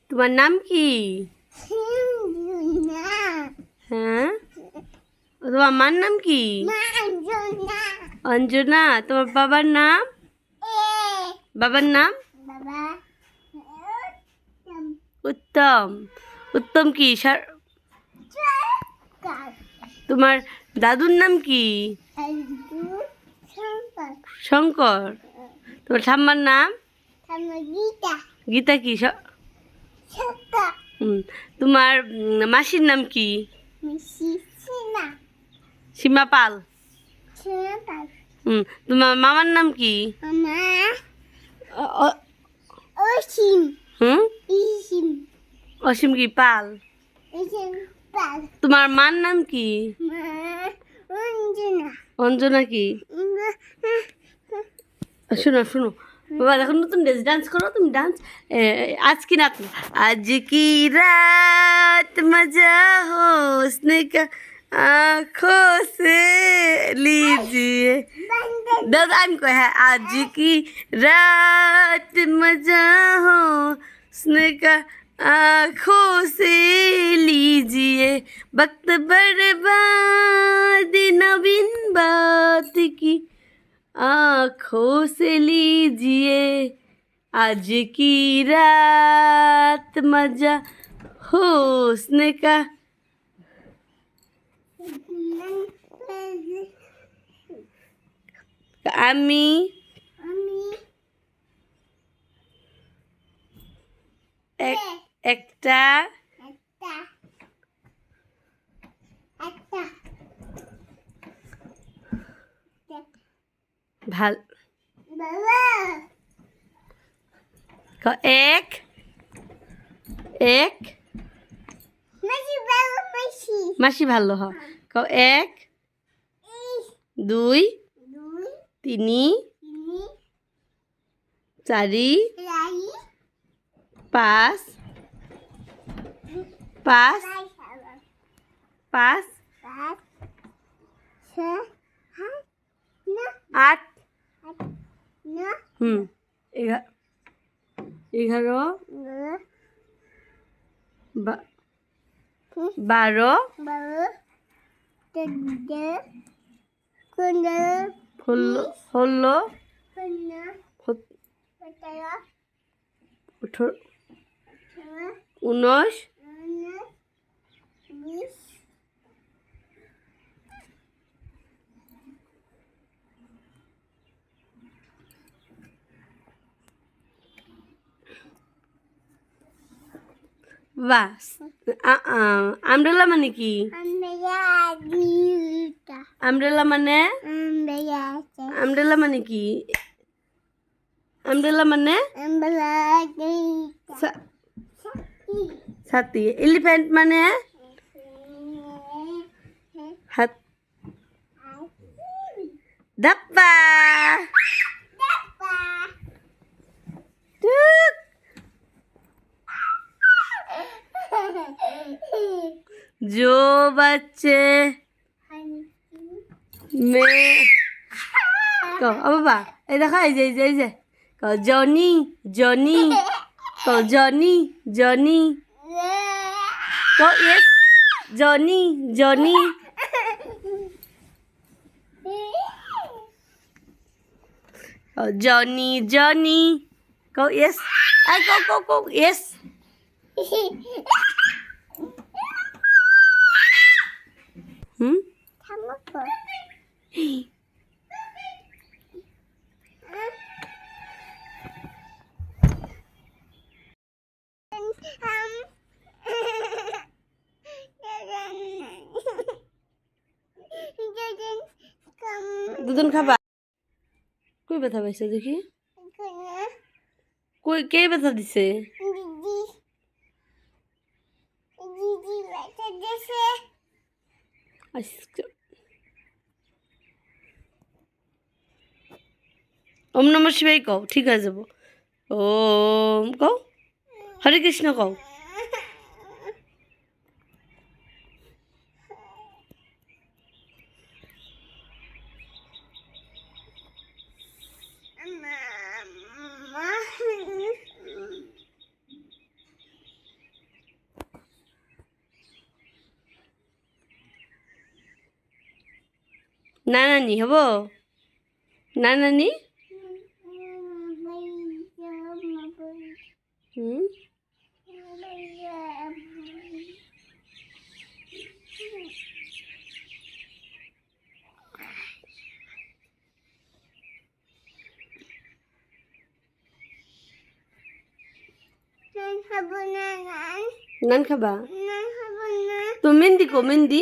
তোমার নাম কি? হ্যাঁ, তোমার মার নাম কি? অঞ্জনা। তোমার বাবার নাম? বাবার নাম? উত্তম। উত্তম কি? তোমার দাদুর নাম কি? শঙ্কর। তোমার ঠাম্মার নাম? গীতা কি? তোমার মাসির নাম কি? সীমা পাল। তোমার মামার নাম কি? অসীম কি? পাল। তোমার মার নাম কি? অঞ্জনা কি? শোনো শোনো বাবা, দেখো নতুন ডান্স করো তুমি। ডান্স আজ কি রাত, আজ কি রাত মজা हो उसने का आँखों से लीजिए। दादा को है, आज की रात मजा हो उसने का आँखों से लीजिए। वक्त बर्बाद नवीन बात की आँखों से लीजिए। आज की रात मजा हो उसने का। আমি একটা ভাল এক এক মাসি ভালো হ। এক, দুই, তিনি, চারি, পাঁচ, পাঁচ, পাঁচ, আট, 11, 12, 16, 18, 19, বাস। আমব্রেলা মানে কি? আমব্রেলা মানে আমব্রেলা মানে কি? আমব্রেলা মানে ছাতি। এলিফ্যান্ট মানে হাত। ধাপ্পা। जो बच्चे में बाबा এই দেখো, এই যে এই যে Johnny Johnny Johnny Johnny yes Johnny Johnny Johnny Johnny yes I co yes. দুদিন খাবা। কই ব্যথা পাইছে দেখি? কই কে ব্যথা দিছে? ওম নম শিবাই কও, ঠিক হয়ে যাব। ওম কও, হরে কৃষ্ণ কও। নানানি হব নানানি হুম নান খাবা তো মেহেন্দি কো মেহেন্দি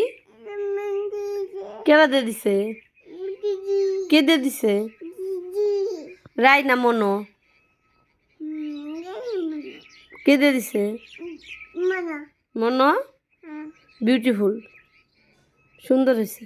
কেবা দে দিছে কে দে দিছে রাই না মনো কে দে দিছে মনো বিউটিফুল সুন্দর হয়েছে